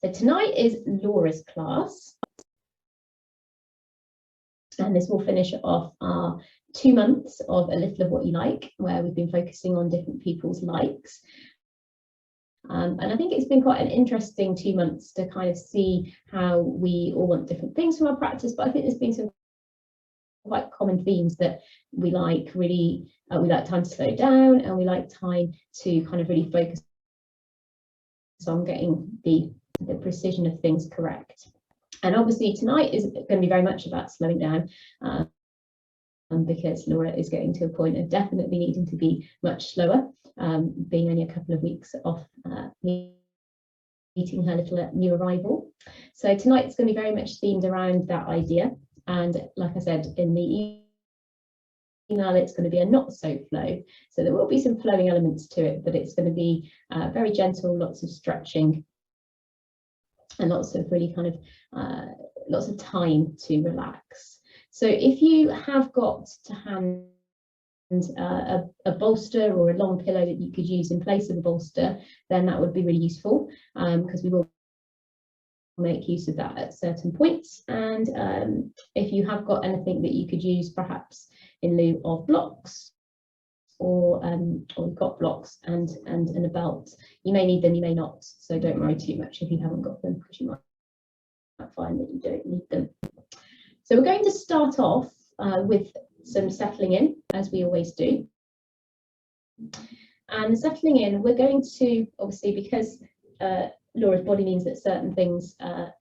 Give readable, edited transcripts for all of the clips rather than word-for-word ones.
So tonight is Laura's class, and this will finish off our 2 months of A Little of What You Like, where we've been focusing on different people's likes. And I think it's been quite an interesting 2 months to kind of see how we all want different things from our practice, but I think there's been some quite common themes that we like really, we like time to slow down, and we like time to kind of really focus on getting the precision of things correct. And obviously tonight is going to be very much about slowing down, because Laura is getting to a point of definitely needing to be much slower, being only a couple of weeks off meeting her little new arrival. So tonight's going to be very much themed around that idea. And like I said in the email, it's going to be a not so flow. So there will be some flowing elements to it, but it's going to be very gentle, lots of stretching, and lots of really kind of lots of time to relax. So if you have got to hand a bolster or a long pillow that you could use in place of a bolster, then that would be really useful, because we will make use of that at certain points. And if you have got anything that you could use perhaps in lieu of blocks, or you've got blocks and a belt, you may need them, you may not, so don't worry too much if you haven't got them, because you might find that you don't need them. So we're going to start off with some settling in, as we always do. And settling in, we're going to, obviously, because Laura's body means that certain things are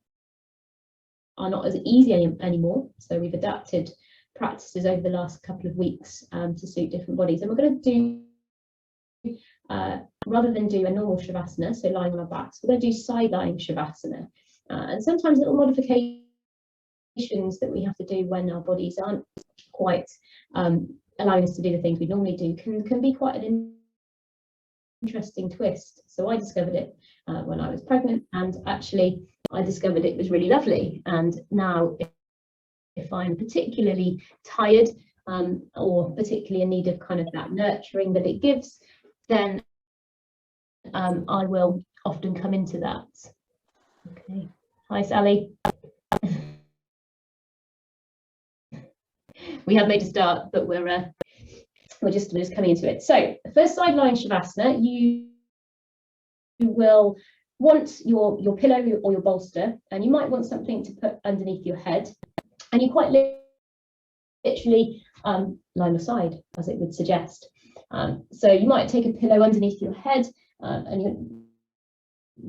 not as easy anymore, so we've adapted practices over the last couple of weeks to suit different bodies. And we're going to do, rather than do a normal Shavasana, so lying on our backs, we're going to do Sideline Shavasana. And sometimes little modifications that we have to do when our bodies aren't quite allowing us to do the things we normally do can be quite an interesting twist. So I discovered it when I was pregnant, and actually I discovered it was really lovely. And now if I'm particularly tired or particularly in need of kind of that nurturing that it gives, then I will often come into that. Okay, hi Sally. We have made a start, but we're just coming into it. So first, Sideline Shavasana, you will want your pillow or your bolster, and you might want something to put underneath your head, and you quite literally lie on your side, as it would suggest. So you might take a pillow underneath your head, and you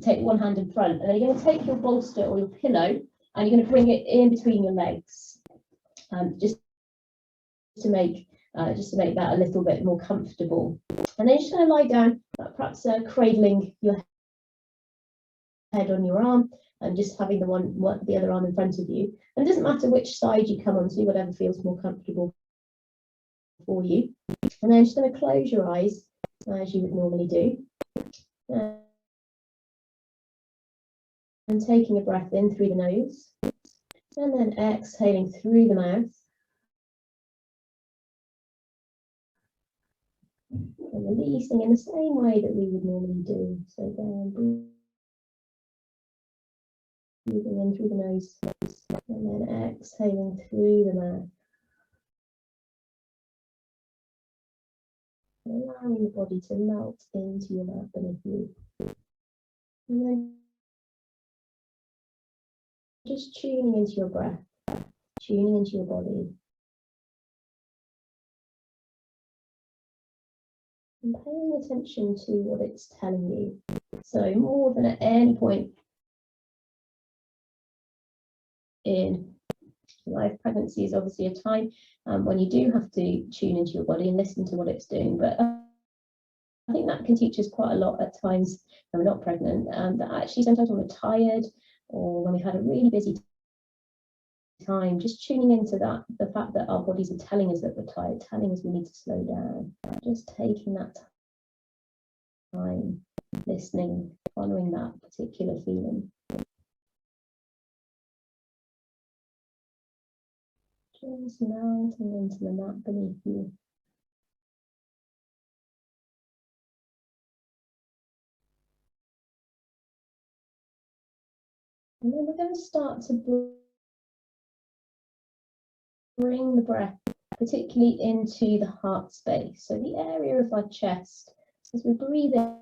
take one hand in front, and then you're going to take your bolster or your pillow, and you're going to bring it in between your legs, just to make that a little bit more comfortable. And then you're just going to lie down, perhaps cradling your head on your arm, and just having the other arm in front of you. And it doesn't matter which side you come onto, whatever feels more comfortable for you. And then just going to close your eyes as you would normally do. And taking a breath in through the nose, and then exhaling through the mouth. And releasing in the same way that we would normally do. So again, breathing in through the nose, and then exhaling through the mouth. Allowing the body to melt into your mat beneath you. And then just tuning into your breath, tuning into your body. And paying attention to what it's telling you. So more than at any point in life, pregnancy is obviously a time when you do have to tune into your body and listen to what it's doing. But I think that can teach us quite a lot at times when we're not pregnant, that actually sometimes when we're tired or when we've had a really busy time, just tuning into that, the fact that our bodies are telling us that we're tired, telling us we need to slow down, just taking that time, listening, following that particular feeling. Just melting into the mat beneath you. And then we're going to start to bring the breath particularly into the heart space, so the area of our chest, as we breathe in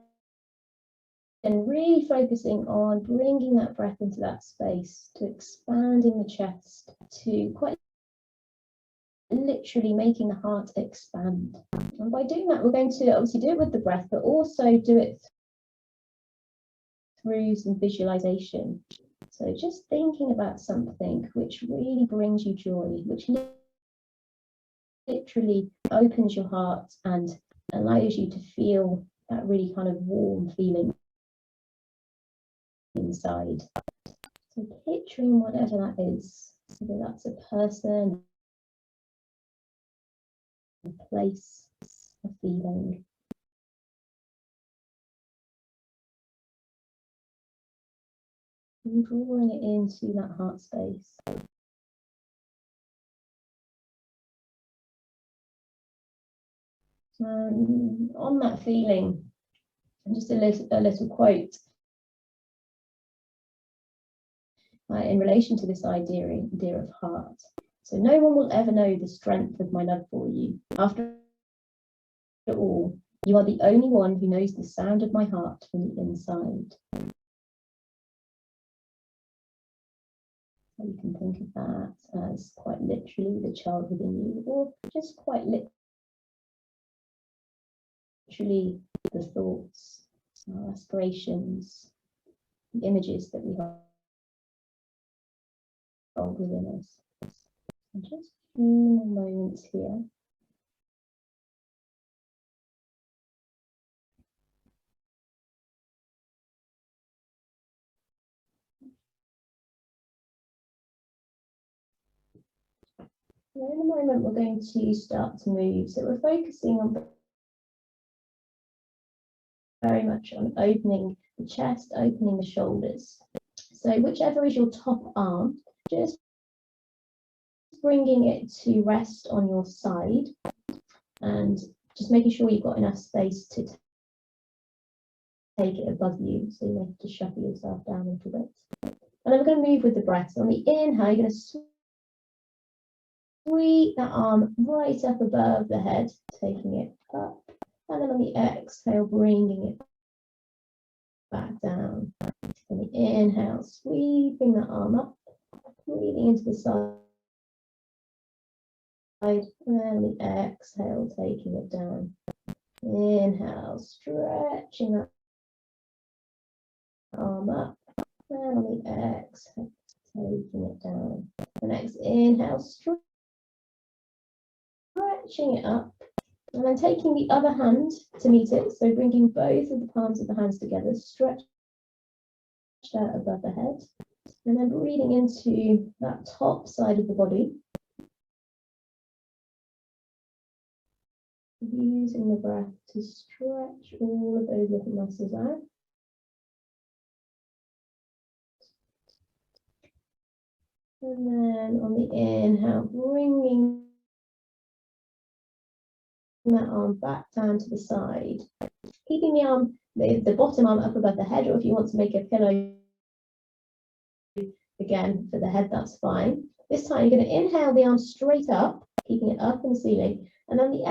and really focusing on bringing that breath into that space, to expanding the chest, to quite literally making the heart expand. And by doing that, we're going to obviously do it with the breath, but also do it through some visualization. So just thinking about something which really brings you joy, which literally opens your heart and allows you to feel that really kind of warm feeling inside. So picturing whatever that is, whether that's a person, a place, a feeling. And drawing it into that heart space. On that feeling, just a little quote in relation to this idea of heart. So no one will ever know the strength of my love for you. After all, you are the only one who knows the sound of my heart from the inside. So you can think of that as quite literally the child within you, or just quite literally the thoughts, our aspirations, the images that we hold within us. And just a few more moments here. And in a moment, we're going to start to move. So we're focusing on very much on opening the chest, opening the shoulders. So whichever is your top arm, just bringing it to rest on your side and just making sure you've got enough space to take it above you. So you have to shuffle yourself down a little bit. And then we're going to move with the breath. So on the inhale, you're going to sweep that arm right up above the head, taking it up. And then on the exhale, bringing it back down. On the inhale, sweeping that arm up, breathing into the side. And then the exhale, taking it down. Inhale, stretching that arm up. And on the exhale, taking it down. The next inhale, stretching it up. And then taking the other hand to meet it. So bringing both of the palms of the hands together, stretch out above the head. And then breathing into that top side of the body. Using the breath to stretch all of those little muscles out. And then on the inhale, bringing that arm back down to the side. Keeping the arm, the bottom arm up above the head, or if you want to make a pillow again for the head, that's fine. This time you're going to inhale the arm straight up, keeping it up in the ceiling. And then the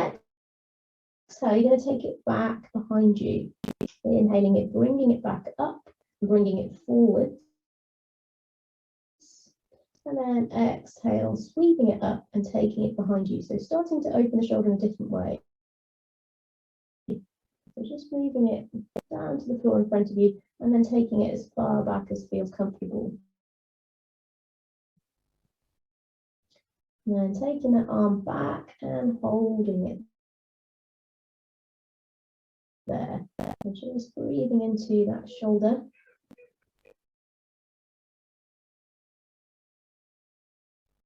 exhale, you're going to take it back behind you. Inhaling it, bringing it back up, bringing it forward. And then exhale, sweeping it up and taking it behind you. So starting to open the shoulder in a different way. So just moving it down to the floor in front of you and then taking it as far back as feels comfortable. And then taking that arm back and holding it there. And just breathing into that shoulder.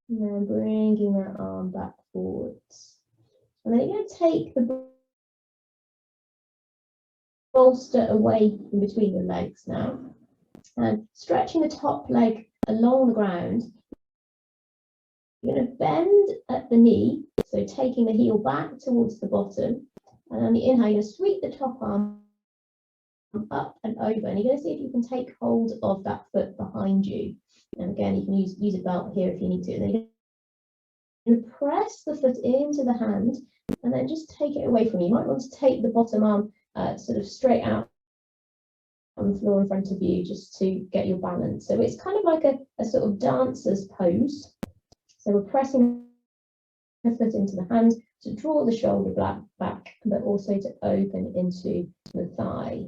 And then bringing that arm back forwards. And then you're going to take the bolster away from between your legs now. And stretching the top leg along the ground. You're going to bend at the knee, so taking the heel back towards the bottom. And on the inhale, you're going to sweep the top arm up and over, and you're going to see if you can take hold of that foot behind you. And again, you can use a belt here if you need to. And then you're going to press the foot into the hand and then just take it away from you. You might want to take the bottom arm sort of straight out on the floor in front of you just to get your balance. So it's kind of like a sort of dancer's pose. So we're pressing the foot into the hand to draw the shoulder back, but also to open into the thigh.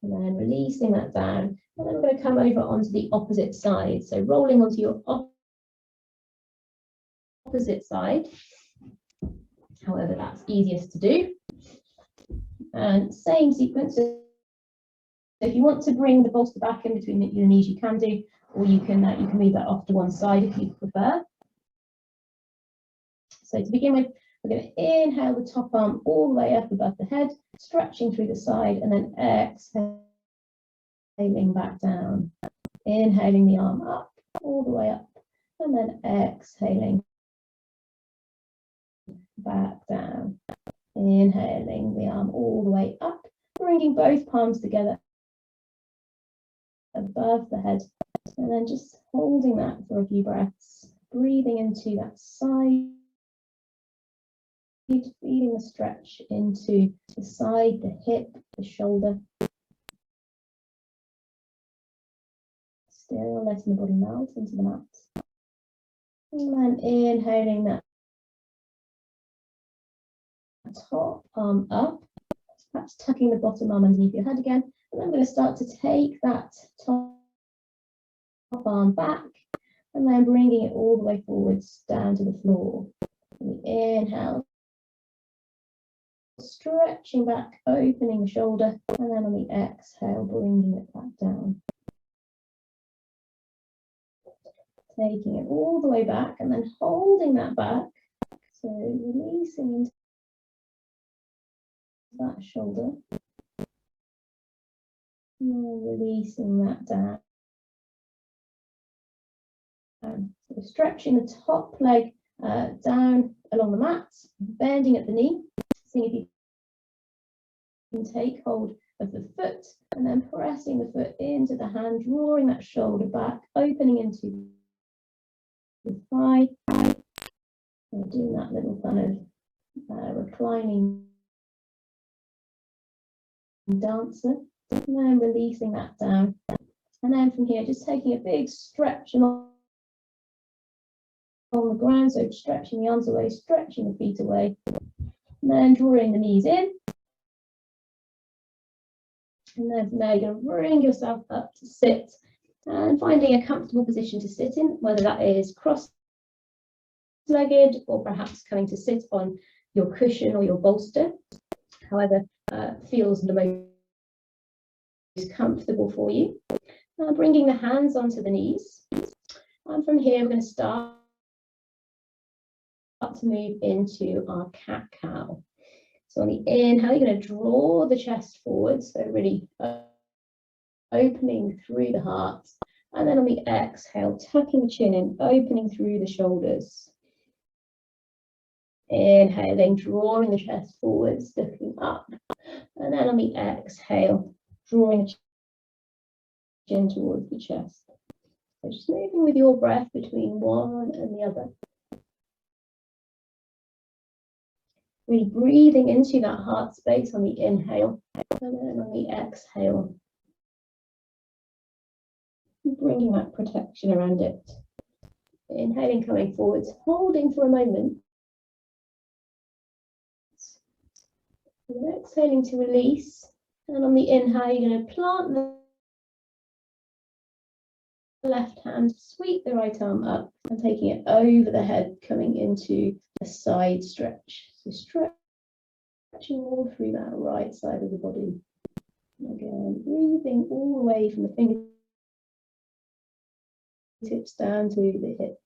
And then releasing that down. And then we're going to come over onto the opposite side. So rolling onto your opposite side, however that's easiest to do. And same sequence. So if you want to bring the bolster back in between your knees, you can do, or you can move that off to one side if you prefer. So to begin with, we're going to inhale the top arm all the way up above the head, stretching through the side, and then exhaling back down. Inhaling the arm up, all the way up, and then exhaling back down. Inhaling the arm all the way up, bringing both palms together above the head, and then just holding that for a few breaths, breathing into that side, feeling the stretch into the side, the hip, the shoulder. Still letting the body melt into the mat. And then inhaling that top arm up, perhaps tucking the bottom arm underneath your head again. And I'm going to start to take that top arm back and then bringing it all the way forwards down to the floor. And the inhale, stretching back, opening the shoulder, and then on the exhale, bringing it back down. Taking it all the way back and then holding that back. So releasing into that shoulder. And releasing that down. So stretching the top leg down along the mat, bending at the knee, seeing if you can take hold of the foot and then pressing the foot into the hand, drawing that shoulder back, opening into the thigh, and doing that little kind of reclining dancer, and then releasing that down. And then from here, just taking a big stretch along the ground, so stretching the arms away, stretching the feet away, and then drawing the knees in. And then from there, you're going to bring yourself up to sit and finding a comfortable position to sit in, whether that is cross-legged or perhaps coming to sit on your cushion or your bolster, however feels the most comfortable for you. Bringing the hands onto the knees. And from here, we're going to start to move into our cat-cow. So on the inhale, you're going to draw the chest forward, so really opening through the heart. And then on the exhale, tucking the chin in, opening through the shoulders. Inhaling, drawing the chest forwards, looking up. And then on the exhale, drawing the chin towards the chest. So just moving with your breath between one and the other. Really breathing into that heart space on the inhale, and then on the exhale, bringing that protection around it. Inhaling, coming forwards, holding for a moment. And then exhaling to release. And on the inhale, you're going to plant the left hand, sweep the right arm up, and taking it over the head, coming into a side stretch. So stretching all through that right side of the body. And again, breathing all the way from the fingertips down to the hip,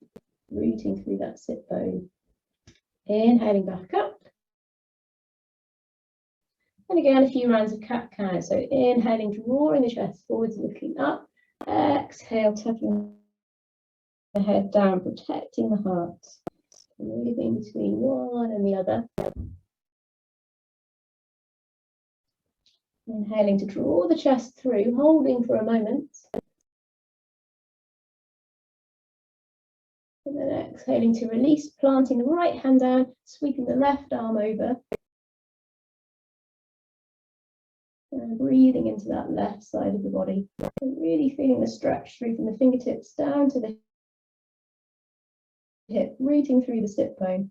rooting through that sit bone. Inhaling back up. And again, a few rounds of cat-cow. So inhaling, drawing the chest forwards, looking up. Exhale, tucking the head down, protecting the heart. Moving between one and the other. Inhaling to draw the chest through, holding for a moment. And then exhaling to release, planting the right hand down, sweeping the left arm over. And breathing into that left side of the body. And really feeling the stretch through from the fingertips down to the hip, rooting through the sit bone.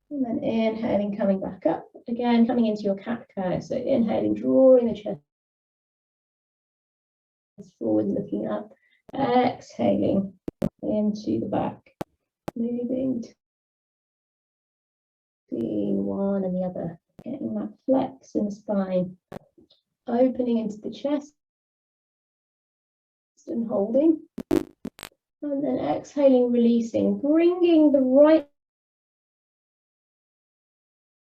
And then inhaling, coming back up. Again, coming into your cat-cow. So inhaling, drawing the chest forward, looking up. Exhaling into the back. Moving between one and the other. Getting that flex in the spine. Opening into the chest. And holding. And then exhaling, releasing. Bringing the right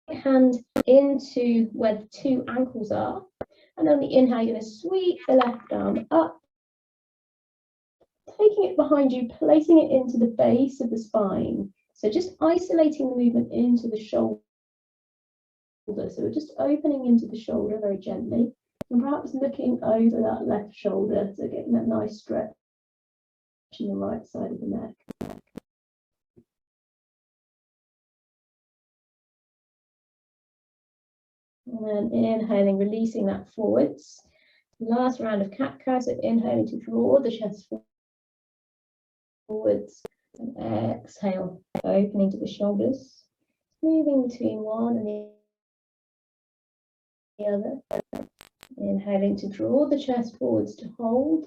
hand into where the two ankles are, and on the inhale you're going to sweep the left arm up, taking it behind you, placing it into the base of the spine. So just isolating the movement into the shoulder. So we're just opening into the shoulder very gently, and perhaps looking over that left shoulder, so getting that nice stretch in the right side of the neck. And then inhaling, releasing that forwards. Last round of cat-cow, so inhaling to draw the chest forwards. And exhale, opening to the shoulders. Moving between one and the other. Inhaling to draw the chest forwards to hold.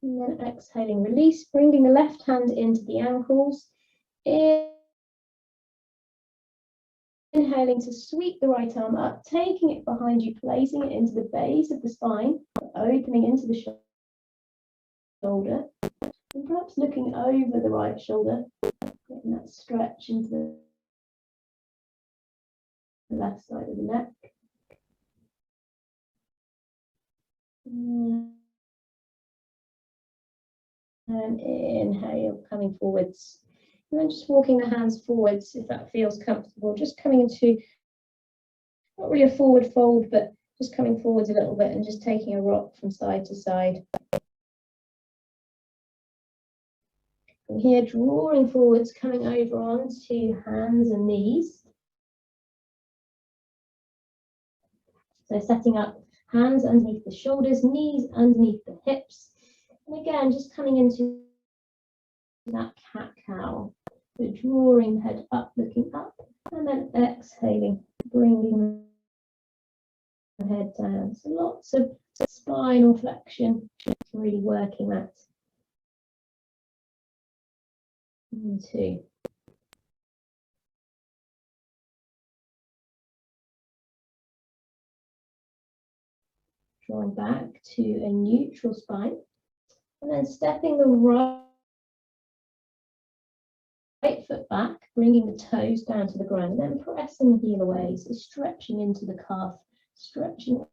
And then exhaling, release, bringing the left hand into the ankles. Inhaling to sweep the right arm up, taking it behind you, placing it into the base of the spine, opening into the shoulder, and perhaps looking over the right shoulder, getting that stretch into the left side of the neck. And inhale, coming forwards. And then just walking the hands forwards if that feels comfortable. Just coming into, not really a forward fold, but just coming forwards a little bit and just taking a rock from side to side. From here, drawing forwards, coming over onto hands and knees. So setting up hands underneath the shoulders, knees underneath the hips. And again, just coming into that cat-cow. So drawing the head up, looking up, and then exhaling, bringing the head down. So lots of spinal flexion, really working that. And two. Drawing back to a neutral spine, and then stepping the right foot back, bringing the toes down to the ground, and then pressing the heel away, so stretching into the calf, stretching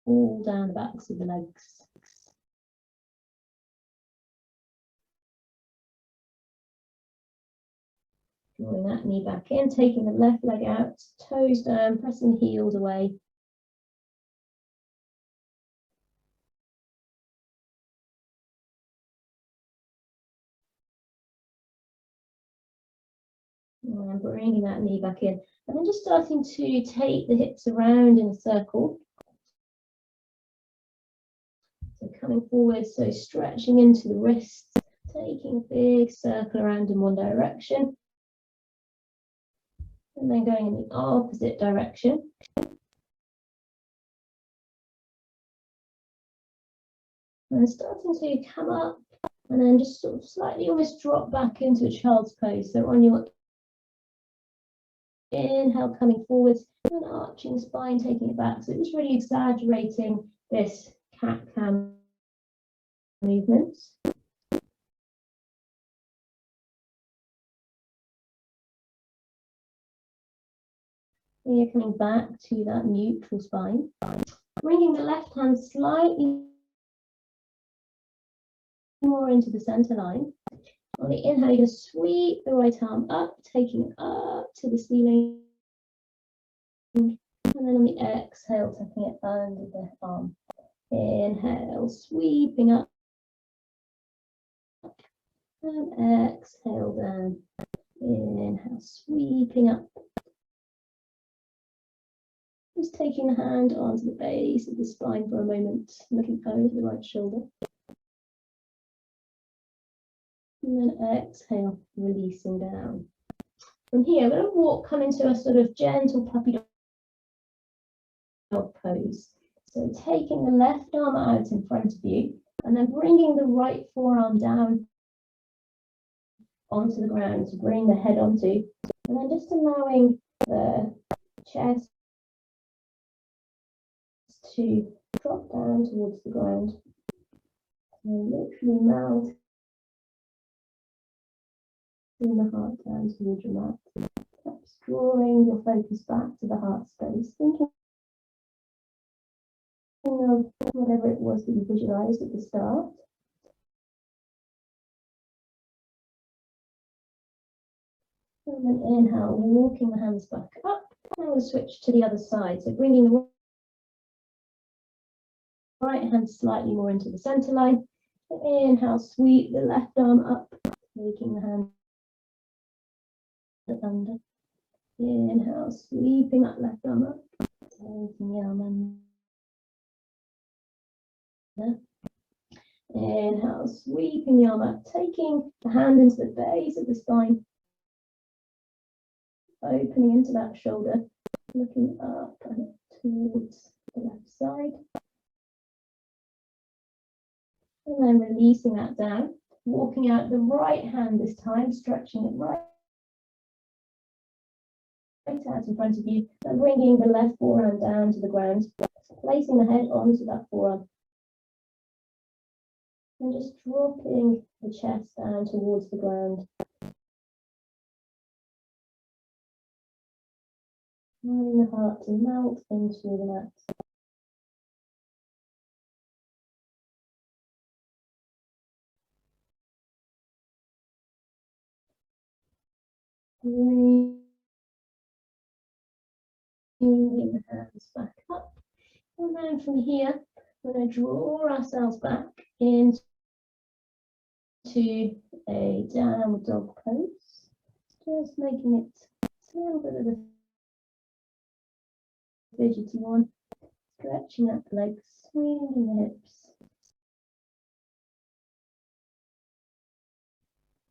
all down the backs of the legs. Drawing that knee back in, taking the left leg out, toes down, pressing the heels away. And bringing that knee back in, and then just starting to take the hips around in a circle. So coming forward, so stretching into the wrists, taking a big circle around in one direction, and then going in the opposite direction. And starting to come up, and then just sort of slightly almost drop back into a child's pose. So on your inhale, coming forwards, and arching the spine, taking it back. So just really exaggerating this cat-cow movement. And you're coming back to that neutral spine. Bringing the left hand slightly more into the center line. On the inhale, you're going to sweep the right arm up, taking it up to the ceiling. And then on the exhale, taking it under the arm. Inhale, sweeping up. And exhale down. Inhale, sweeping up. Just taking the hand onto the base of the spine for a moment, looking over the right shoulder. And then exhale, releasing down. From here, we're going to walk, come into a sort of gentle puppy dog pose. So taking the left arm out in front of you, and then bringing the right forearm down onto the ground to bring the head onto, and then just allowing the chest to drop down towards the ground. And literally melt the heart down towards your mat. Perhaps drawing your focus back to the heart space, thinking of whatever it was that you visualized at the start. And then inhale, walking the hands back up. Now we'll switch to the other side. So bringing the right hand slightly more into the center line. Inhale, sweep the left arm up, taking the hand under. Inhale, sweeping that left arm up, taking the arm under. Inhale, sweeping the arm up, taking the hand into the base of the spine, opening into that shoulder, looking up and towards the left side. And then releasing that down, walking out the right hand this time, stretching it right out in front of you, and bringing the left forearm down to the ground, placing the head onto that forearm. And just dropping the chest down towards the ground. Allowing the heart to melt into the mat. Bringing the hands back up. And then from here, we're going to draw ourselves back into a downward dog pose. Just making it a little bit of a fidgety one. Stretching out the legs, swinging the hips.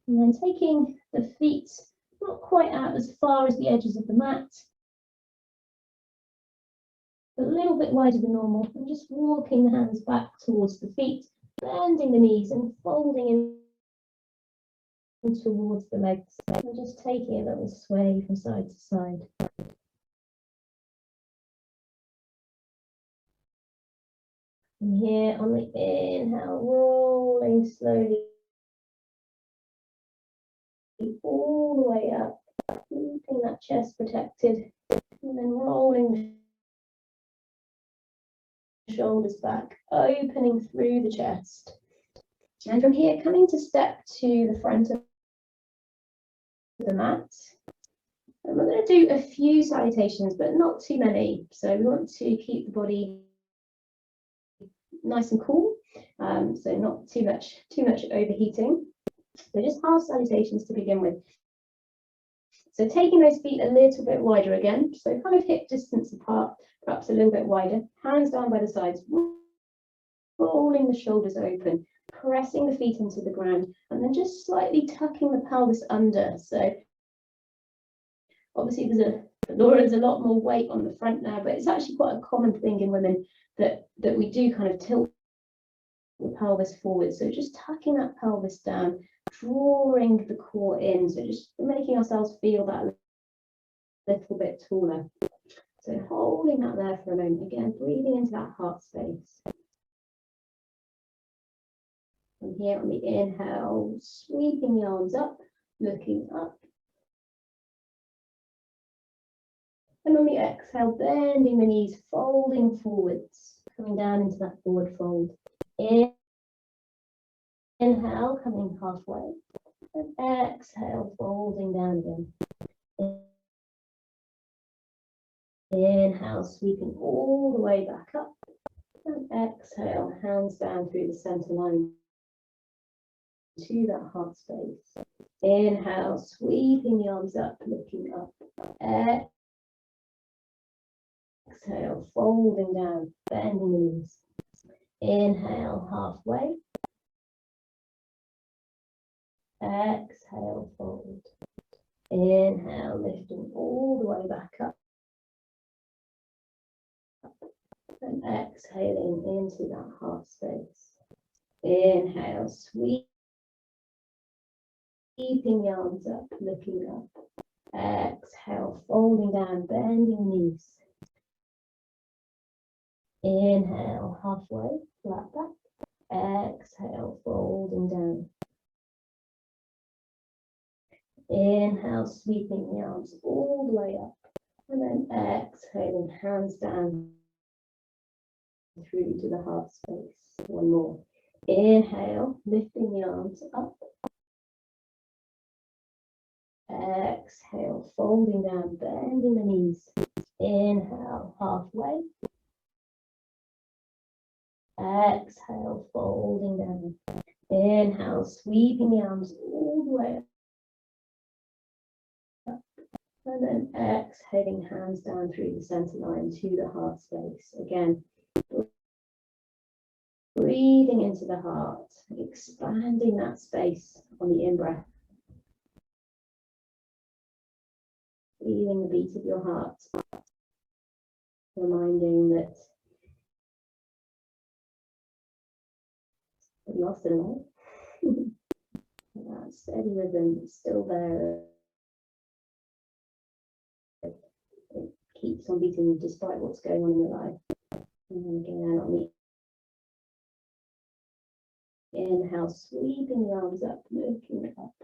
And then taking the feet not quite out as far as the edges of the mat, but a little bit wider than normal, and just walking the hands back towards the feet, bending the knees and folding in towards the legs, and just taking a little sway from side to side. And here on the inhale, rolling slowly all the way up, keeping that chest protected, and then rolling the shoulders back, opening through the chest. And from here, coming to step to the front of the mat. And we're going to do a few salutations, but not too many. So we want to keep the body nice and cool, so not too much overheating. So just half salutations to begin with. So taking those feet a little bit wider again, so kind of hip distance apart, perhaps a little bit wider, hands down by the sides, rolling the shoulders open, pressing the feet into the ground, and then just slightly tucking the pelvis under. So obviously there's a lot more weight on the front now, but it's actually quite a common thing in women that we do kind of tilt the pelvis forward. So just tucking that pelvis down, drawing the core in, so just making ourselves feel that a little bit taller. So holding that there for a moment, again, breathing into that heart space. From here on the inhale, sweeping the arms up, looking up. And on the exhale, bending the knees, folding forwards, coming down into that forward fold. Inhale, coming halfway. And exhale, folding down again. Inhale, sweeping all the way back up. And exhale, hands down through the center line to that heart space. Inhale, sweeping the arms up, looking up. Exhale, folding down, bending the knees. Inhale, halfway. Exhale, fold. Inhale, lifting all the way back up. And exhaling into that heart space. Inhale, sweeping the arms up, looking up. Exhale, folding down, bending knees. Inhale, halfway, flat back. Exhale, folding down. Inhale, sweeping the arms all the way up. And then exhaling, hands down through to the heart space. One more. Inhale, lifting the arms up. Exhale, folding down, bending the knees. Inhale, halfway. Exhale, folding down. Inhale, sweeping the arms all the way up. And then exhaling, hands down through the center line to the heart space. Again, breathing into the heart, expanding that space on the in-breath. Feeling the beat of your heart. Reminding that we lost it all. That steady rhythm is still there. It keeps on beating despite what's going on in your life. And then again on the inhale, sweeping the arms up, looking up.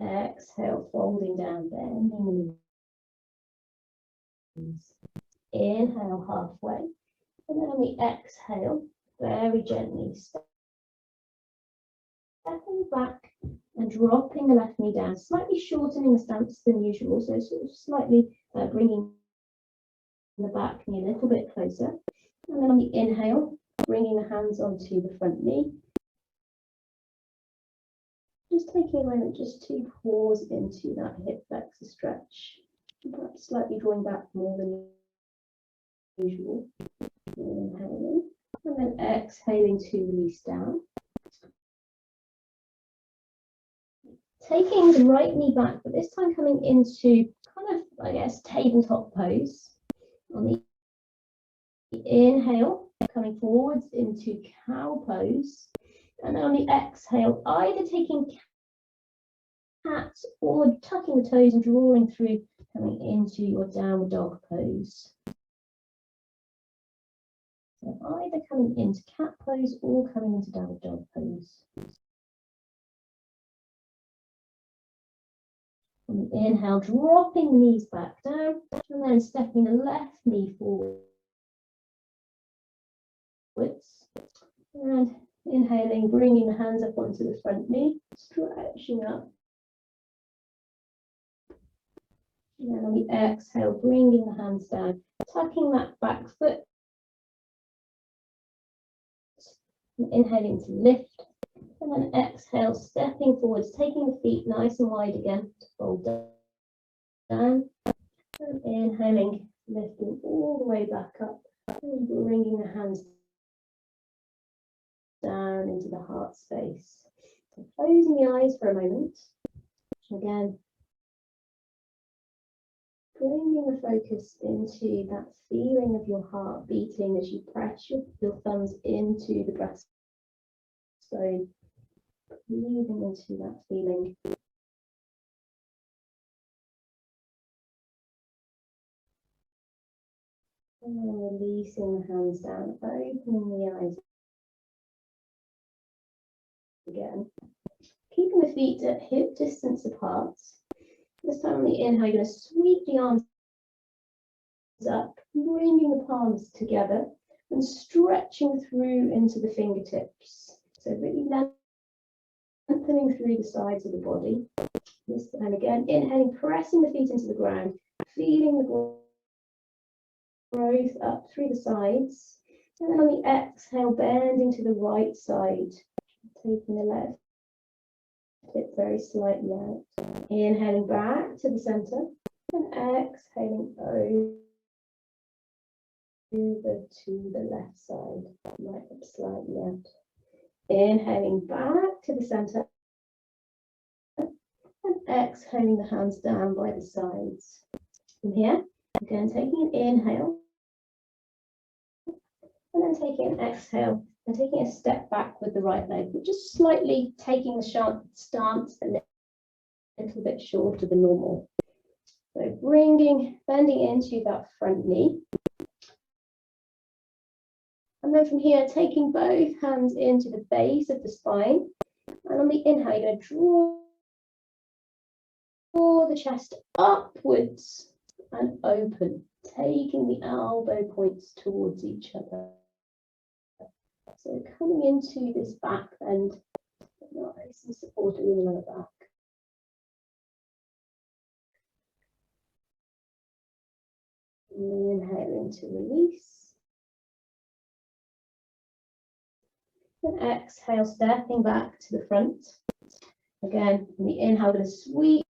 Exhale, folding down, bending the knees. Inhale, halfway. And then on the exhale, very gently stepping back and dropping the left knee down, slightly shortening the stance than usual, so sort of slightly bringing the back knee a little bit closer. And then on the inhale, bringing the hands onto the front knee. Just taking a moment just to pause into that hip flexor stretch, perhaps slightly drawing back more than usual. Inhaling, and then exhaling to release down. Taking the right knee back, but this time coming into kind of, I guess, tabletop pose. On the inhale, coming forwards into cow pose. And then on the exhale, either taking cat or tucking the toes and drawing through, coming into your downward dog pose. So either coming into cat pose or coming into downward dog pose. On the inhale, dropping the knees back down, and then stepping the left knee forwards. And inhaling, bringing the hands up onto the front knee, stretching up. And then on the exhale, bringing the hands down, tucking that back foot. And inhaling to lift. And then exhale, stepping forwards, taking the feet nice and wide again to fold down. And inhaling, lifting all the way back up. And bringing the hands down into the heart space. So closing the eyes for a moment. Again, bringing the focus into that feeling of your heart beating as you press your thumbs into the breastbone. Breathing into that feeling. And then releasing the hands down, opening the eyes again. Keeping the feet at hip distance apart. This time on the inhale, you're going to sweep the arms up, bringing the palms together and stretching through into the fingertips. So really Strengthening through the sides of the body. This time again, inhaling, pressing the feet into the ground, feeling the growth up through the sides. And then on the exhale, bending to the right side, taking the left hip very slightly out. Inhaling back to the center and exhaling over to the left side, right hip slightly out. Inhaling back to the center and exhaling the hands down by the sides. From here, again taking an inhale and then taking an exhale and taking a step back with the right leg, but just slightly taking the stance a little bit shorter than normal. So bending into that front knee. And then from here, taking both hands into the base of the spine. And on the inhale, you're going to draw the chest upwards and open, taking the elbow points towards each other. So coming into this back bend, nice and supported in the lower back. Inhaling to release. And exhale, stepping back to the front. Again, in the inhale, going to sweep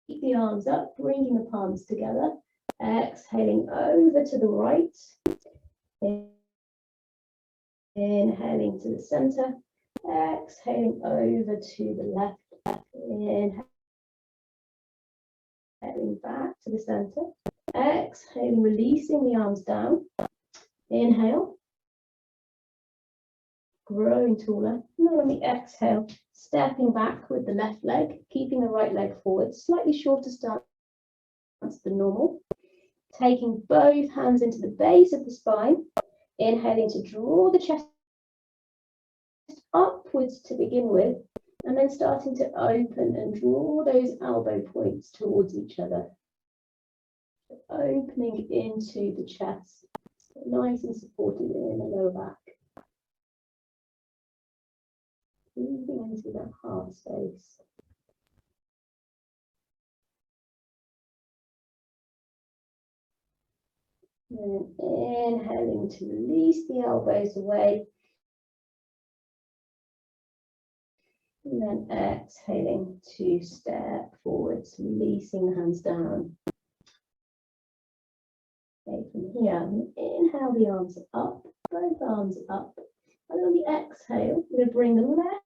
the arms up, bringing the palms together. Exhaling over to the right. Inhaling to the center. Exhaling over to the left. Inhaling back to the center. Exhaling, releasing the arms down. Inhale. Growing taller. And then on the exhale, stepping back with the left leg, keeping the right leg forward, slightly shorter stance than normal. Taking both hands into the base of the spine, inhaling to draw the chest upwards to begin with, and then starting to open and draw those elbow points towards each other. Opening into the chest, nice and supported in the lower back. Breathing into that heart space. And inhaling to release the elbows away. And then exhaling to step forwards, releasing the hands down. Okay, from here, inhale the arms up, both arms up. And on the exhale, we're going to bring the left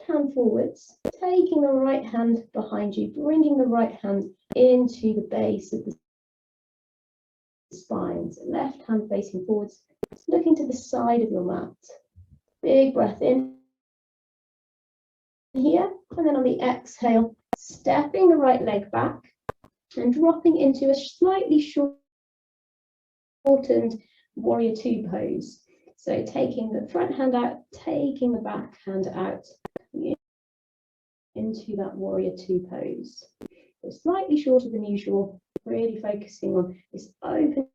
hand forwards, taking the right hand behind you, bringing the right hand into the base of the spine. So left hand facing forwards, looking to the side of your mat. Big breath in here, and then on the exhale, stepping the right leg back and dropping into a slightly shortened warrior two pose. So taking the front hand out, taking the back hand out into that warrior two pose. So slightly shorter than usual, really focusing on this opening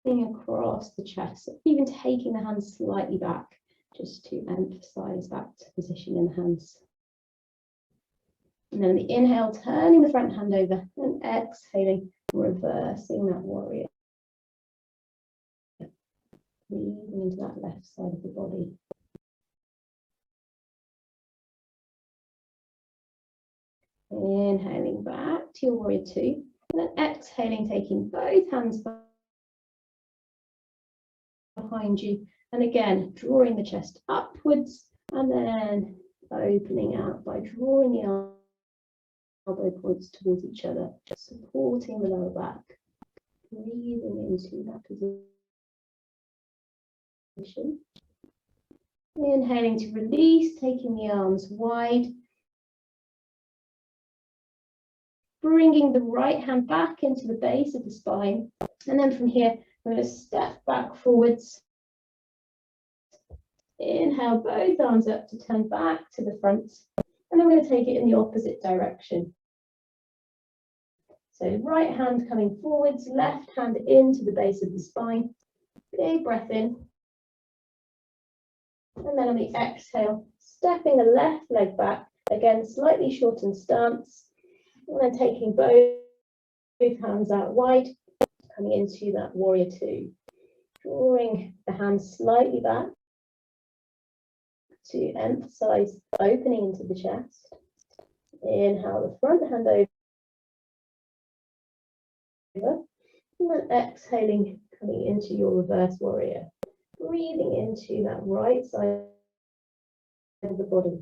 across the chest, even taking the hands slightly back just to emphasize that position in the hands. And then the inhale, turning the front hand over, and exhaling, reversing that warrior. Breathing into that left side of the body. Inhaling back to your warrior two, and then exhaling, taking both hands behind you, and again drawing the chest upwards, and then opening out by drawing the elbow points towards each other, supporting the lower back. Breathing into that position. Inhaling to release, taking the arms wide. Bringing the right hand back into the base of the spine. And then from here, I'm going to step back forwards. Inhale, both arms up to turn back to the front. And I'm going to take it in the opposite direction. So right hand coming forwards, left hand into the base of the spine. Big breath in. And then on the exhale, stepping the left leg back, again, slightly shortened stance, and then taking both hands out wide, coming into that warrior two, drawing the hands slightly back to emphasize opening into the chest. Inhale the front hand over, and then exhaling, coming into your reverse warrior, breathing into that right side of the body.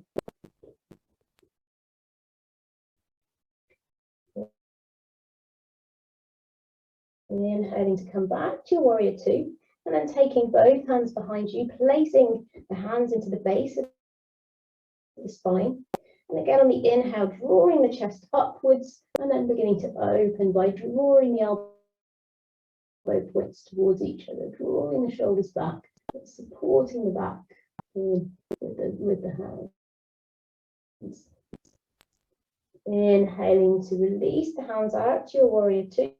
Inhaling to come back to your warrior two, and then taking both hands behind you, placing the hands into the base of the spine. And again on the inhale, drawing the chest upwards, and then beginning to open by drawing the elbow points towards each other, drawing the shoulders back, but supporting the back with the hands. Inhaling to release the hands out to your warrior two.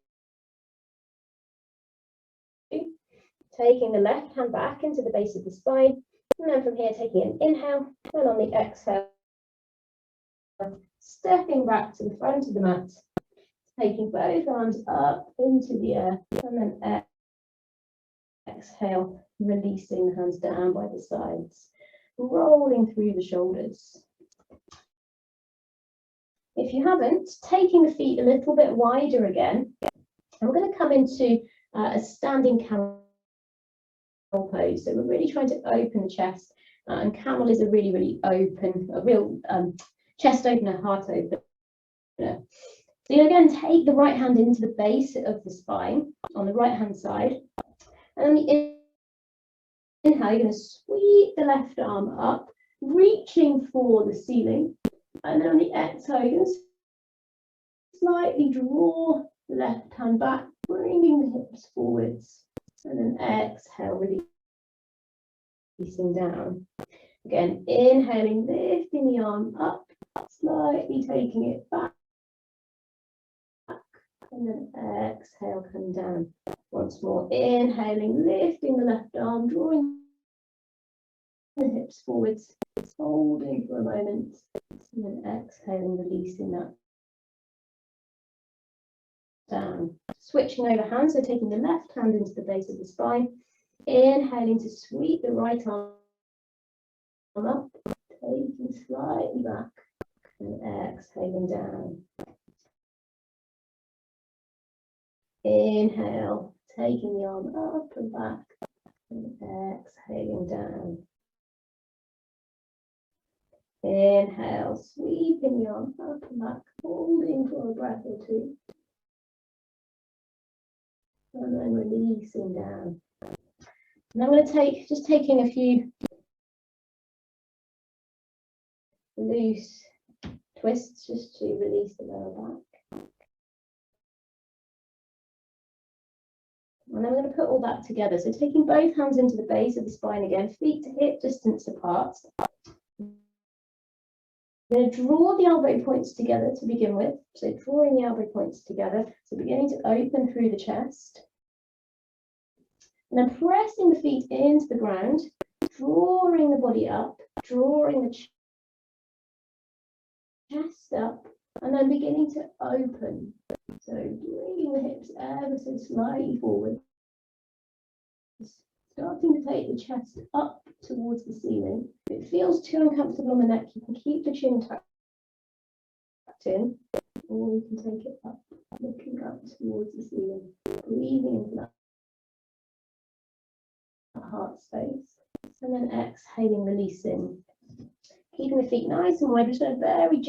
Taking the left hand back into the base of the spine, and then from here taking an inhale, and on the exhale, stepping back to the front of the mat, taking both arms up into the air, and then exhale, releasing the hands down by the sides, rolling through the shoulders. If you haven't, taking the feet a little bit wider again, and we're going to come into a standing camel pose. So we're really trying to open the chest, and camel is a really open, a real chest opener, heart opener. So you're going to take the right hand into the base of the spine on the right hand side, and on the inhale, you're going to sweep the left arm up, reaching for the ceiling, and then on the exhale, you're going to slightly draw the left hand back, bringing the hips forwards, and then exhale, releasing down. Again, inhaling, lifting the arm up, slightly taking it back, and then exhale, come down. Once more, inhaling, lifting the left arm, drawing the hips forwards, holding for a moment, and then exhaling, releasing that down. Switching over hands, so taking the left hand into the base of the spine, inhaling to sweep the right arm up, taking slightly back, and exhaling down. Inhale, taking the arm up and back, and exhaling down. Inhale, sweeping the arm up and back, holding for a breath or two, and then releasing down. And I'm going to just taking a few loose twists just to release the lower back. And I'm going to put all that together. So taking both hands into the base of the spine again, feet to hip distance apart. I'm going to draw the elbow points together to begin with. So drawing the elbow points together. So beginning to open through the chest. And then pressing the feet into the ground, drawing the body up, drawing the chest up, and then beginning to open. So bringing the hips ever so slightly forward. Starting to take the chest up towards the ceiling. If it feels too uncomfortable on the neck, you can keep the chin tucked in, or you can take it up, looking up towards the ceiling, breathing into that heart space, and then exhaling, releasing. Keeping the feet nice and wide, we're just going to very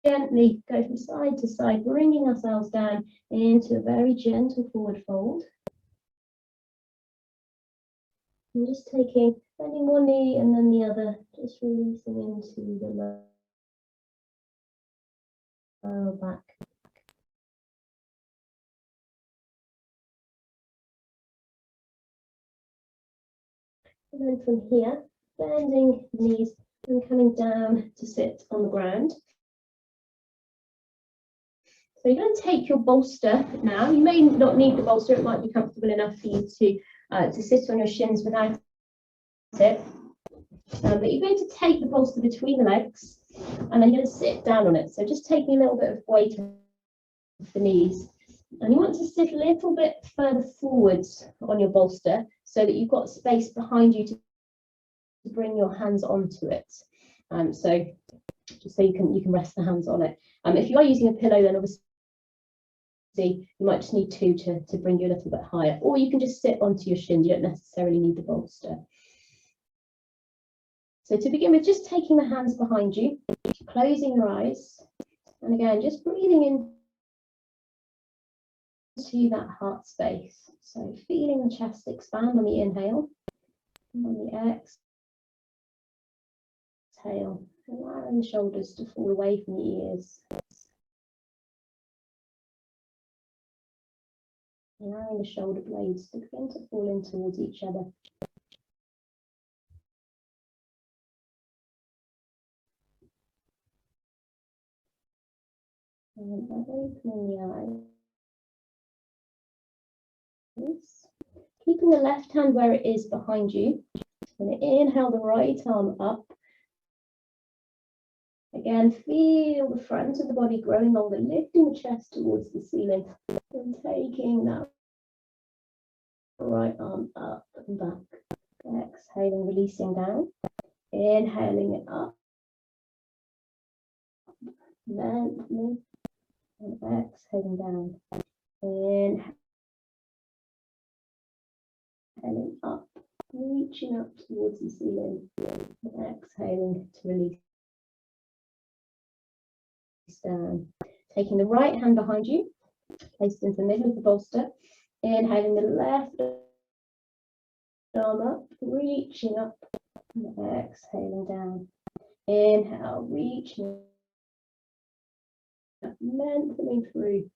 gently go from side to side, bringing ourselves down into a very gentle forward fold. And just taking, bending one knee and then the other, just releasing into the lower back. And then from here, bending the knees and coming down to sit on the ground. So you're going to take your bolster now. You may not need the bolster, it might be comfortable enough for you to sit on your shins without it. But you're going to take the bolster between the legs and then you're going to sit down on it. So just taking a little bit of weight off the knees. And you want to sit a little bit further forwards on your bolster so that you've got space behind you to bring your hands onto it. So just so you can rest the hands on it. If you are using a pillow, then obviously you might just need two to bring you a little bit higher, or you can just sit onto your shins. You don't necessarily need the bolster. So to begin with, just taking the hands behind you, closing your eyes, and again, just breathing into that heart space. So feeling the chest expand on the inhale, and on the exhale, allowing the shoulders to fall away from the ears. Allowing the shoulder blades to begin to fall in towards each other. And opening the eyes. Keeping the left hand where it is behind you. And inhale the right arm up. Again, feel the front of the body growing longer, lifting the chest towards the ceiling and taking that right arm up and back. Exhaling, releasing down. Inhaling it up. Lengthening and exhaling down. Inhaling up, reaching up towards the ceiling. And exhaling to release down. Taking the right hand behind you, placed into the middle of the bolster. Inhaling the left arm up, reaching up, and exhaling down. Inhale, reaching up, lengthening through,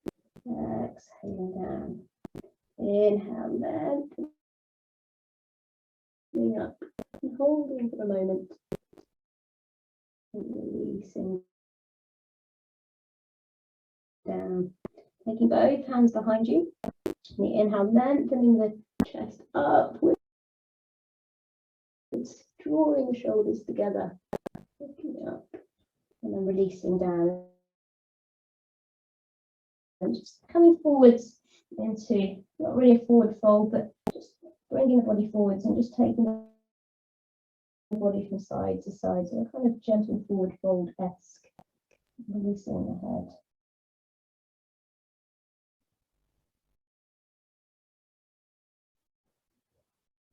exhaling down. Inhale, lengthening up, and holding for a moment, and releasing down. Taking both hands behind you. And the inhale, lengthening the chest upwards, drawing the shoulders together, lifting up, and then releasing down. And just coming forwards into, not really a forward fold, but just bringing the body forwards and just taking the body from side to side. So a kind of gentle forward fold-esque, releasing the head.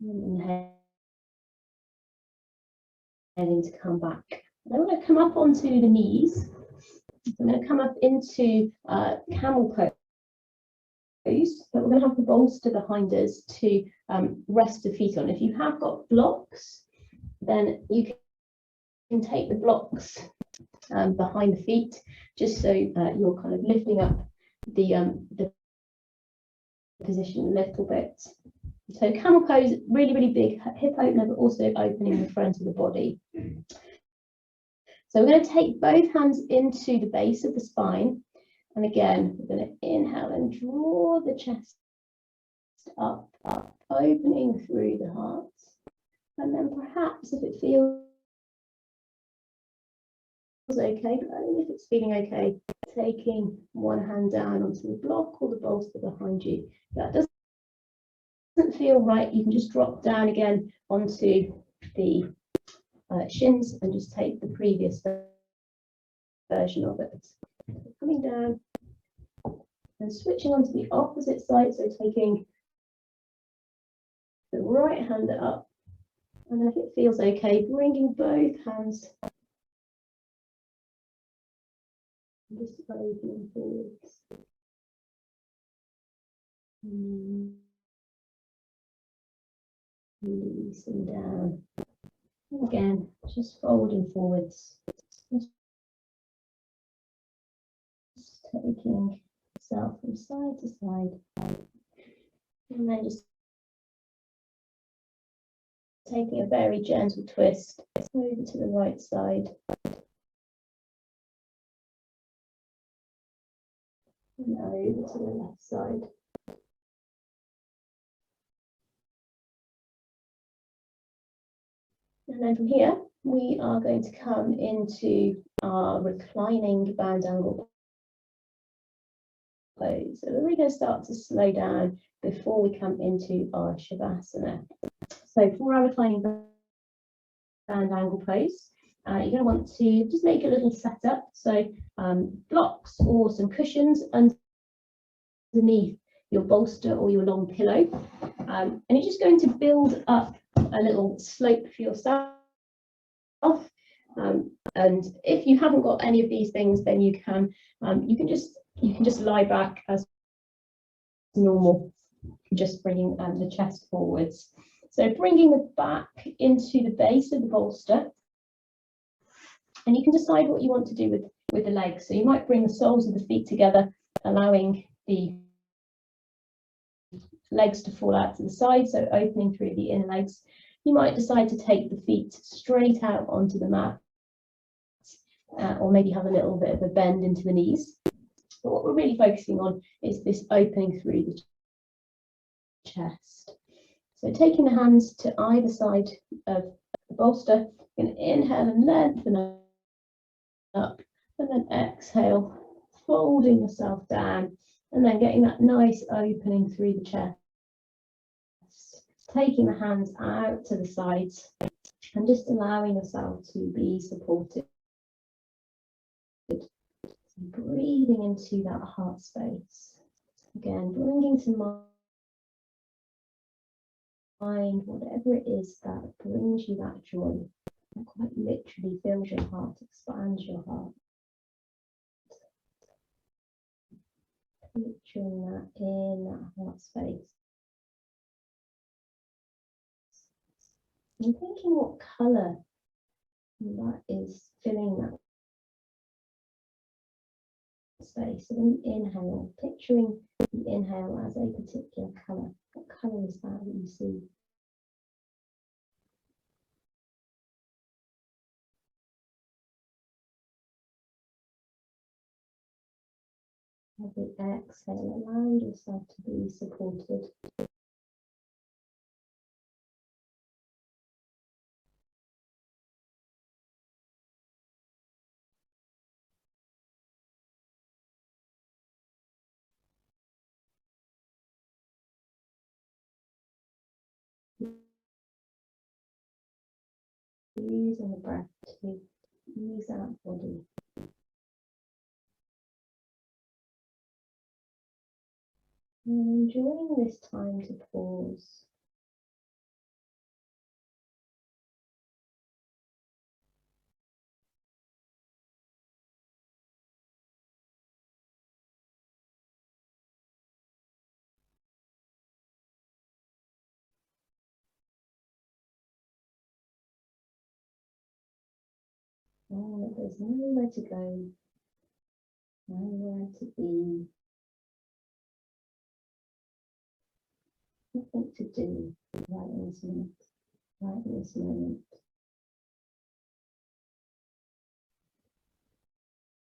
Inhaling to come back. Then we're going to come up onto the knees. I'm going to come up into camel pose, but we're going to have the bolster behind us to rest the feet on. If you have got blocks, then you can take the blocks behind the feet, just so you're kind of lifting up the position a little bit. So camel pose, really, really big hip opener, but also opening the front of the body. So we're going to take both hands into the base of the spine. And again, we're going to inhale and draw the chest up, opening through the heart. And then perhaps if it feels okay, but only if it's feeling okay, taking one hand down onto the block or the bolster behind you. That doesn't feel right, you can just drop down again onto the shins and just take the previous version of it. Coming down and switching onto the opposite side, so taking the right hand up, and then if it feels okay, bringing both hands and just opening forwards. Releasing down. And again, just folding forwards. Just taking yourself from side to side. And then just taking a very gentle twist over to the right side. And over to the left side. And then from here, we are going to come into our reclining bound angle pose. So we're really going to start to slow down before we come into our Shavasana. So for our reclining bound angle pose, you're going to want to just make a little setup. So blocks or some cushions underneath your bolster or your long pillow. And you're just going to build up a little slope for yourself. And if you haven't got any of these things, then you can just lie back as normal, just bringing the chest forwards. So bringing the back into the base of the bolster, and you can decide what you want to do with the legs. So you might bring the soles of the feet together, allowing the legs to fall out to the side, so opening through the inner legs. You might decide to take the feet straight out onto the mat, or maybe have a little bit of a bend into the knees. But what we're really focusing on is this opening through the chest. So taking the hands to either side of the bolster, you can inhale and lengthen up, and then exhale, folding yourself down, and then getting that nice opening through the chest. Taking the hands out to the sides and just allowing yourself to be supported. Breathing into that heart space. Again, bringing to mind whatever it is that brings you that joy, that quite literally fills your heart, expands your heart. Picturing that in that heart space. And thinking what colour that is filling that space. So when you inhale, picturing the inhale as a particular colour. What colour is that you see? Every exhale, allow yourself to be supported. Using the breath to ease out body. And enjoying this time to pause. And there's nowhere to go, nowhere to be, nothing to do right in this minute, right in this moment.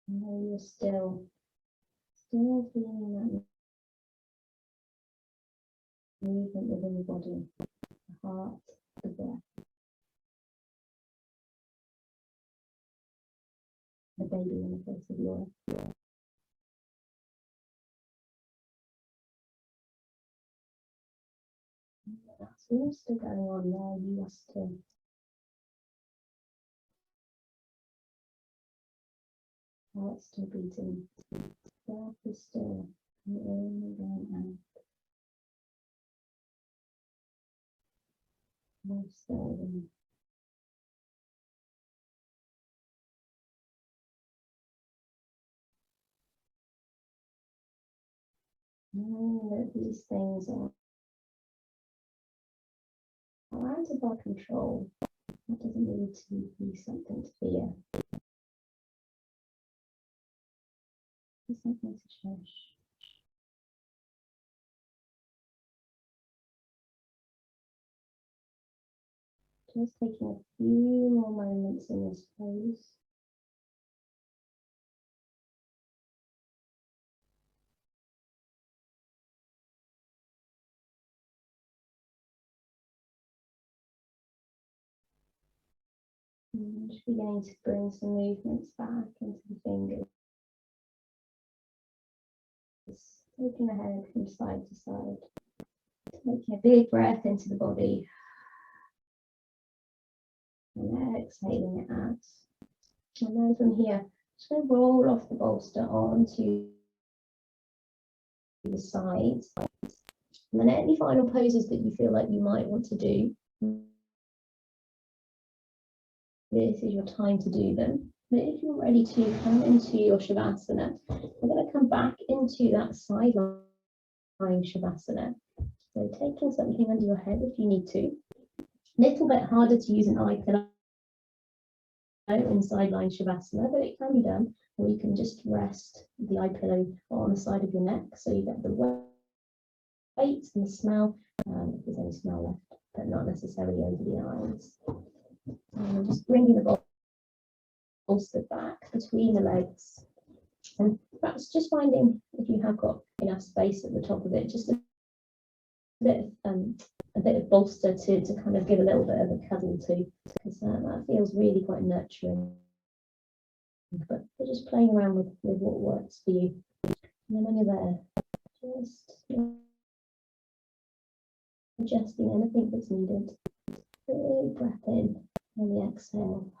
And then you're still feeling that movement within the body, the heart, the breath, the baby in the face of your earth. That's all still going on while you are still. Heart still beating. Breath is still in and going out. More slowly. Knowing that these things are out of our control. That doesn't need to be something to fear. It's something to cherish. Just taking a few more moments in this pose. And just beginning to bring some movements back into the fingers. Taking the head from side to side. Taking a big breath into the body. And exhaling it out. And then from here, just going to roll off the bolster onto the sides. And then any final poses that you feel like you might want to do, this is your time to do them. But if you're ready to come into your Shavasana, we're going to come back into that sideline Shavasana. So taking something under your head if you need to. A little bit harder to use an eye pillow in Sideline Shavasana, but it can be done. Or you can just rest the eye pillow on the side of your neck so you get the weight and the smell, if there's any smell left, but not necessarily over the eyes. And I'm just bringing the bolster back between the legs, and perhaps just finding, if you have got enough space at the top of it, just a bit of bolster to kind of give a little bit of a cuddle to, because that feels really quite nurturing. But we're just playing around with what works for you. And then when you're there, just adjusting anything that's needed. Big breath in, and the exhale.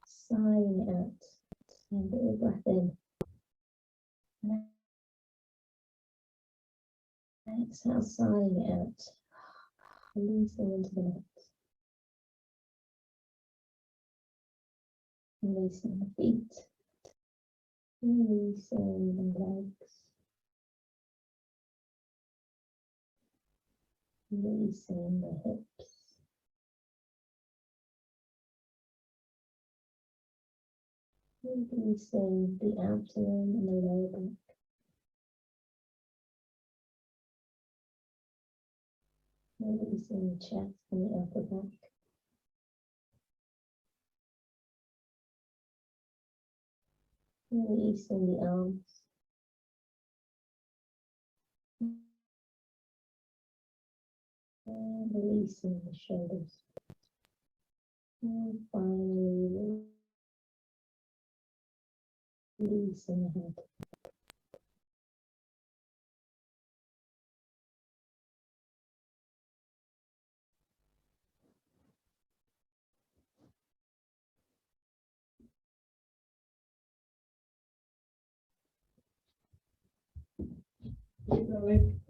Sighing out, and big breath in. And exhale, sighing out. Releasing into the neck. Releasing the feet. Releasing the legs. Releasing the hips. Releasing the abdomen and the lower back. Releasing the chest and the upper back. Releasing the arms. And releasing the shoulders. And finally, releasing the head. Keep going.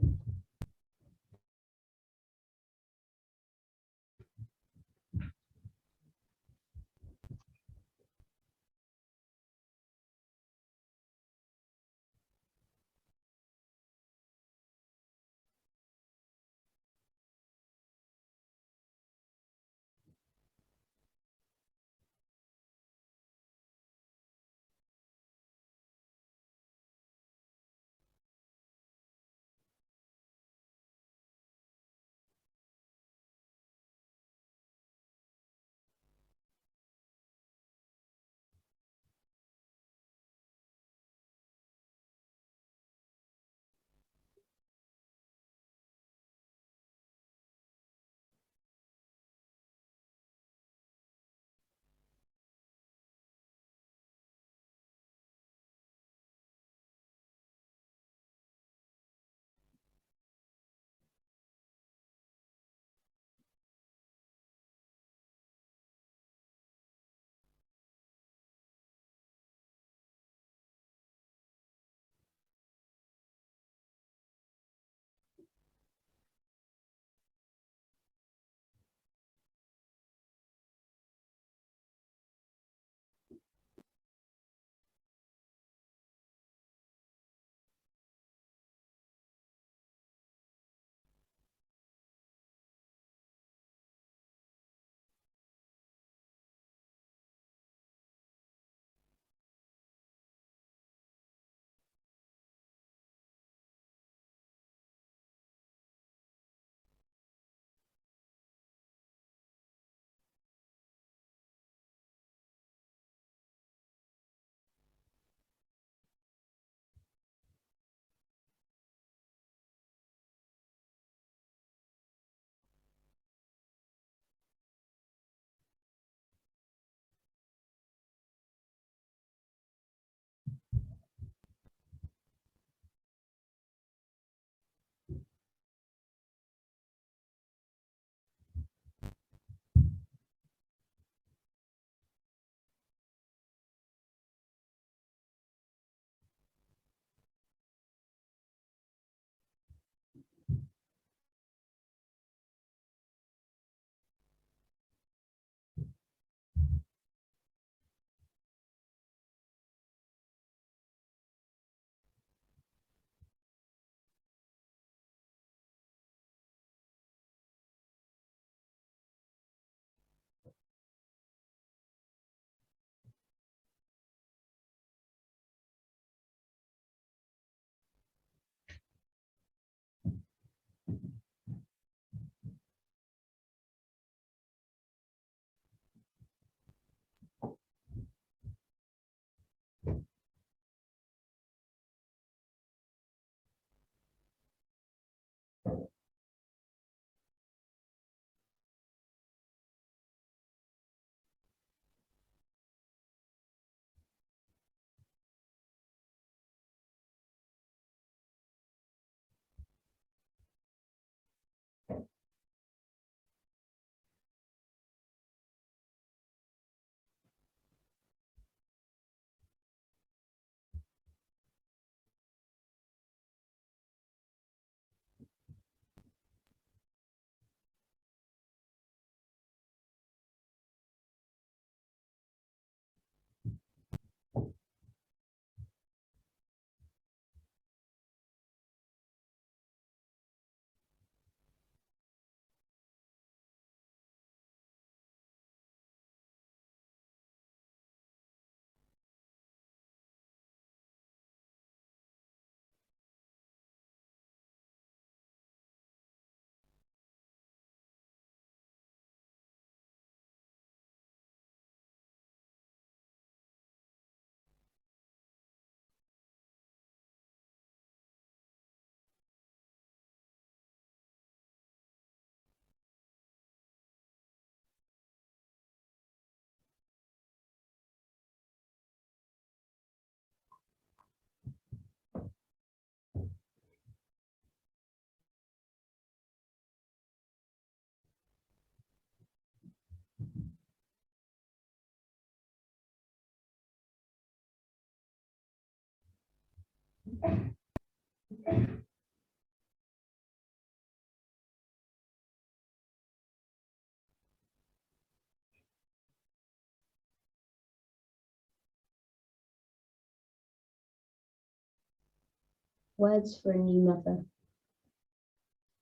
Words for a new mother.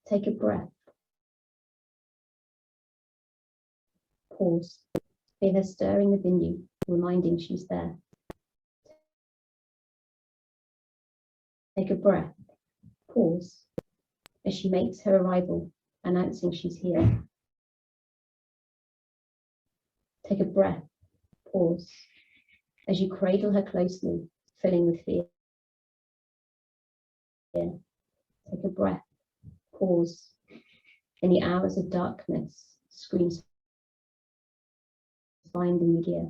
Take a breath. Pause. Feel her stirring within you, reminding she's there. Take a breath. Pause. As she makes her arrival, announcing she's here. Take a breath. Pause. As you cradle her closely, filling with fear. Take a breath. Pause. In the hours of darkness, screams finding the gear.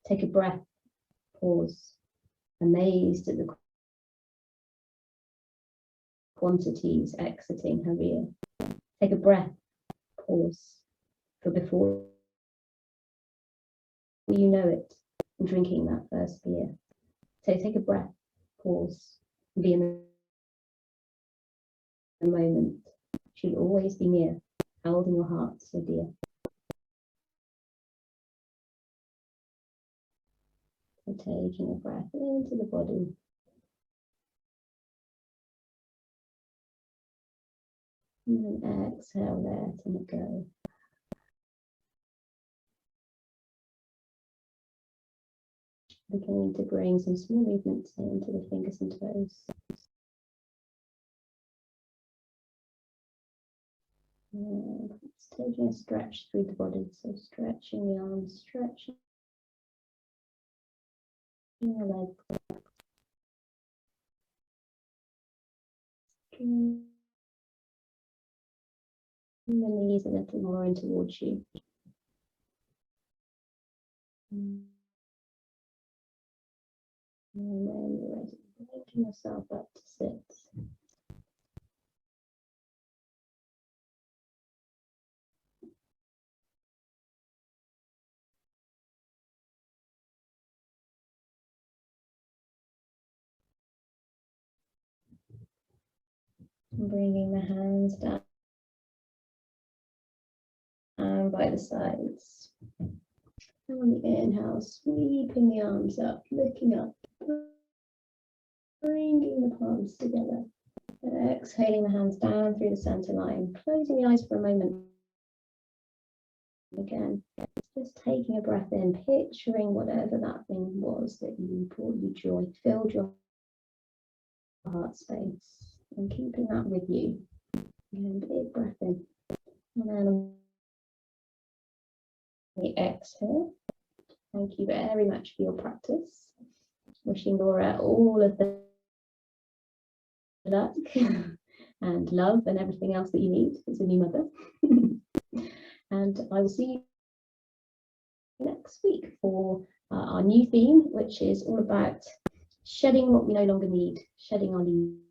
Take a breath. Pause. Amazed at the quantities exiting her ear. Take a breath. Pause. For before you know it, drinking that first beer. So take a breath. Pause. Be in the moment. She'll always be near, held in your heart so dear. So taking a breath into the body. And then exhale, letting it go. Beginning to bring some small movements into the fingers and toes. And it's taking a stretch through the body, so stretching the arms, stretching the legs. Bring the knees a little more in towards you. And when you're ready, waking yourself up to sit. And bringing the hands down by the sides. And on the inhale, sweeping the arms up, looking up, bringing the palms together. And exhaling the hands down through the center line, closing the eyes for a moment. Again, just taking a breath in, picturing whatever that thing was that brought you joy, filled your heart space, and keeping that with you. Again, big breath in. And then on the exhale, thank you very much for your practice. Wishing Laura all of the luck and love and everything else that you need as a new mother. And I will see you next week for our new theme, which is all about shedding what we no longer need, shedding our leaves.